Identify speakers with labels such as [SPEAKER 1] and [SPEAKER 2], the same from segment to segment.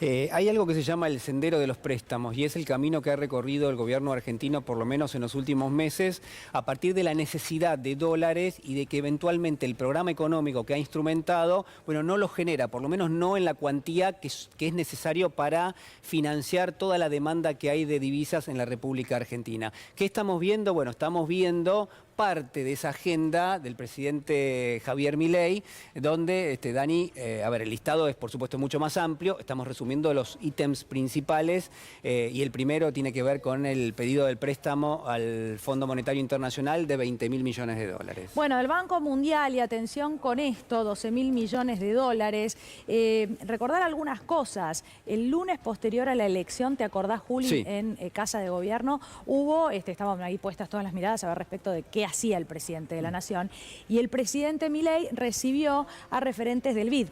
[SPEAKER 1] Hay algo que se llama el sendero de los préstamos y es el camino que ha recorrido el gobierno argentino, por lo menos en los últimos meses, a partir de la necesidad de dólares y de que eventualmente el programa económico que ha instrumentado, bueno, no lo genera, por lo menos no en la cuantía que es necesario para financiar toda la demanda que hay de divisas en la República Argentina. ¿Qué estamos viendo? Bueno, estamos viendo parte de esa agenda del presidente Javier Milei, donde, Dani, a ver, el listado es por supuesto mucho más amplio, estamos resumiendo los ítems principales y el primero tiene que ver con el pedido del préstamo al Fondo Monetario Internacional de 20.000 millones de dólares.
[SPEAKER 2] Bueno, el Banco Mundial, y atención con esto, 12.000 millones de dólares. Recordar algunas cosas. El lunes posterior a la elección, ¿te acordás, Juli?
[SPEAKER 1] Sí.
[SPEAKER 2] En Casa de Gobierno hubo, estaban ahí puestas todas las miradas a ver respecto de qué hacía el presidente de la Nación, y el presidente Milei recibió a referentes del BID.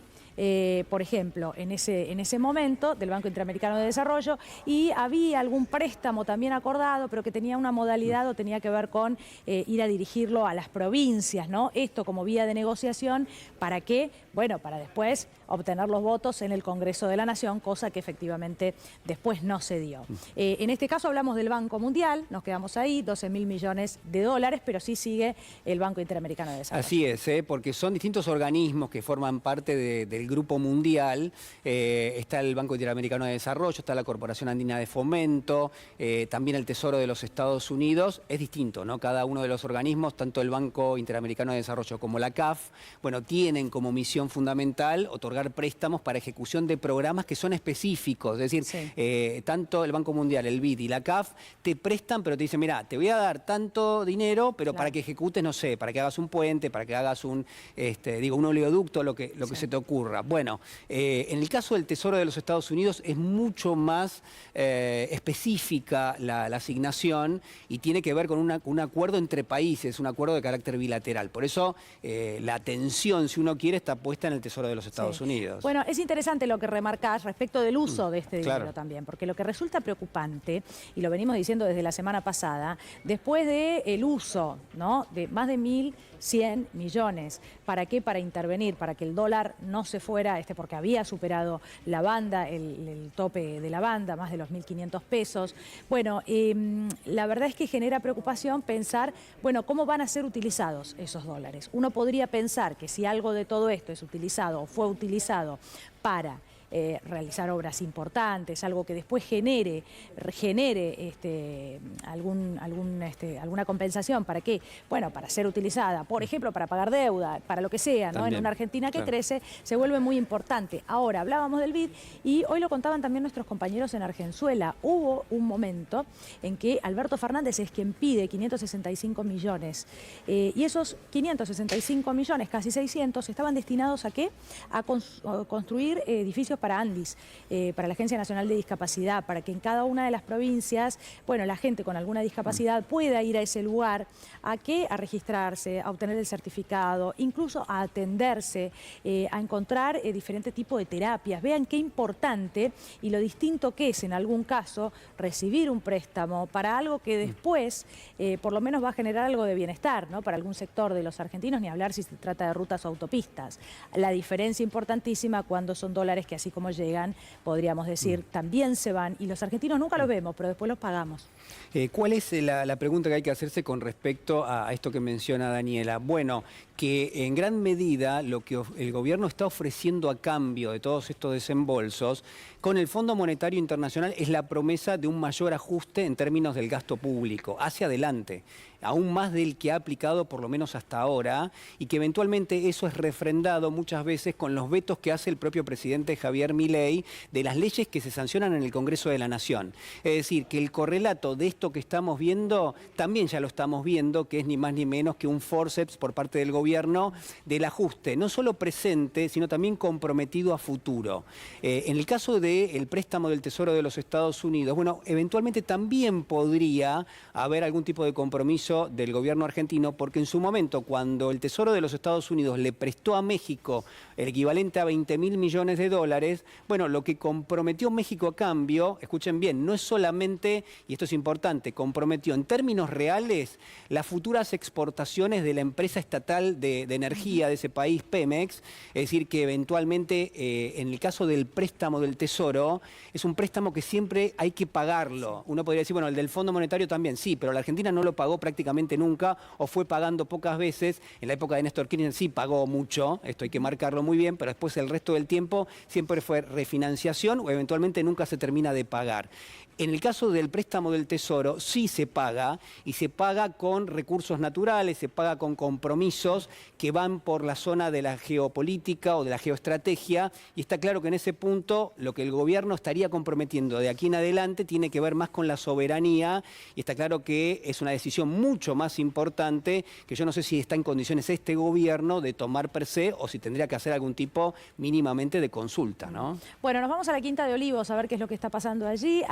[SPEAKER 2] Por ejemplo, en ese momento del Banco Interamericano de Desarrollo, y había algún préstamo también acordado, pero que tenía una modalidad o tenía que ver con ir a dirigirlo a las provincias, ¿no? Esto como vía de negociación, ¿para qué? Bueno, para después obtener los votos en el Congreso de la Nación, cosa que efectivamente después no se dio. En este caso hablamos del Banco Mundial, nos quedamos ahí, 12.000 millones de dólares, pero sí sigue el Banco Interamericano de Desarrollo.
[SPEAKER 1] Así es, porque son distintos organismos que forman parte del Grupo Mundial. Está el Banco Interamericano de Desarrollo, está la Corporación Andina de Fomento, también el Tesoro de los Estados Unidos. Es distinto, ¿no? Cada uno de los organismos, tanto el Banco Interamericano de Desarrollo como la CAF, bueno, tienen como misión fundamental otorgar préstamos para ejecución de programas que son específicos. Es decir, sí, tanto el Banco Mundial, el BID y la CAF te prestan, pero te dicen, mira, te voy a dar tanto dinero, pero claro, para que ejecutes, no sé, para que hagas un puente, para que hagas un oleoducto, lo que sí, se te ocurra. Bueno, en el caso del Tesoro de los Estados Unidos es mucho más específica la asignación y tiene que ver con un acuerdo entre países, un acuerdo de carácter bilateral. Por eso la atención, si uno quiere, está puesta en el Tesoro de los Estados Unidos.
[SPEAKER 2] Bueno, es interesante lo que remarcás respecto del uso de este dinero, claro, también, porque lo que resulta preocupante, y lo venimos diciendo desde la semana pasada, después del uso, ¿no?, de más de 1.100 millones, ¿para qué? Para intervenir, para que el dólar no se fuera, porque había superado la banda, el tope de la banda, más de los 1.500 pesos. Bueno, la verdad es que genera preocupación pensar, bueno, ¿cómo van a ser utilizados esos dólares? Uno podría pensar que si algo de todo esto es utilizado o fue utilizado para realizar obras importantes, algo que después genere alguna compensación. ¿Para qué? Bueno, para ser utilizada, por ejemplo, para pagar deuda, para lo que sea, ¿no? En una Argentina que crece, se vuelve muy importante. Ahora, hablábamos del BID y hoy lo contaban también nuestros compañeros en Argenzuela. Hubo un momento en que Alberto Fernández es quien pide 565 millones. Y esos 565 millones, casi 600, estaban destinados ¿a qué? A construir edificios para Andis, para la Agencia Nacional de Discapacidad, para que en cada una de las provincias, bueno, la gente con alguna discapacidad pueda ir a ese lugar, ¿a qué? A registrarse, a obtener el certificado, incluso a atenderse, a encontrar diferentes tipos de terapias. Vean qué importante y lo distinto que es, en algún caso, recibir un préstamo para algo que después, por lo menos va a generar algo de bienestar, ¿no?, para algún sector de los argentinos, ni hablar si se trata de rutas o autopistas. La diferencia importantísima cuando son dólares que así como llegan, podríamos decir, también se van, y los argentinos nunca los vemos, pero después los pagamos.
[SPEAKER 1] ¿Cuál es la pregunta que hay que hacerse con respecto a esto que menciona Daniela? Bueno, que en gran medida lo que el gobierno está ofreciendo a cambio de todos estos desembolsos con el Fondo Monetario Internacional es la promesa de un mayor ajuste en términos del gasto público, hacia adelante, aún más del que ha aplicado por lo menos hasta ahora, y que eventualmente eso es refrendado muchas veces con los vetos que hace el propio presidente Javier Milei de las leyes que se sancionan en el Congreso de la Nación. Es decir, que el correlato de esto que estamos viendo, también ya lo estamos viendo, que es ni más ni menos que un forceps por parte del gobierno del ajuste, no solo presente, sino también comprometido a futuro. En el caso del préstamo del Tesoro de los Estados Unidos, bueno, eventualmente también podría haber algún tipo de compromiso compromiso del gobierno argentino, porque en su momento, cuando el Tesoro de los Estados Unidos le prestó a México el equivalente a 20.000 millones de dólares, bueno, lo que comprometió México a cambio, escuchen bien, no es solamente, y esto es importante, comprometió en términos reales las futuras exportaciones de la empresa estatal de energía de ese país, Pemex, es decir, que eventualmente, en el caso del préstamo del Tesoro, es un préstamo que siempre hay que pagarlo. Uno podría decir, bueno, el del Fondo Monetario también, sí, pero la Argentina no lo pagó prácticamente nunca o fue pagando pocas veces. En la época de Néstor Kirchner sí pagó mucho, esto hay que marcarlo muy bien, pero después el resto del tiempo siempre fue refinanciación o eventualmente nunca se termina de pagar. En el caso del préstamo del Tesoro sí se paga, y se paga con recursos naturales, se paga con compromisos que van por la zona de la geopolítica o de la geoestrategia, y está claro que en ese punto lo que el gobierno estaría comprometiendo de aquí en adelante tiene que ver más con la soberanía, y está claro que es una decisión mucho más importante que yo no sé si está en condiciones este gobierno de tomar per se o si tendría que hacer algún tipo mínimamente de consulta, ¿no?
[SPEAKER 2] Bueno, nos vamos a la Quinta de Olivos a ver qué es lo que está pasando allí.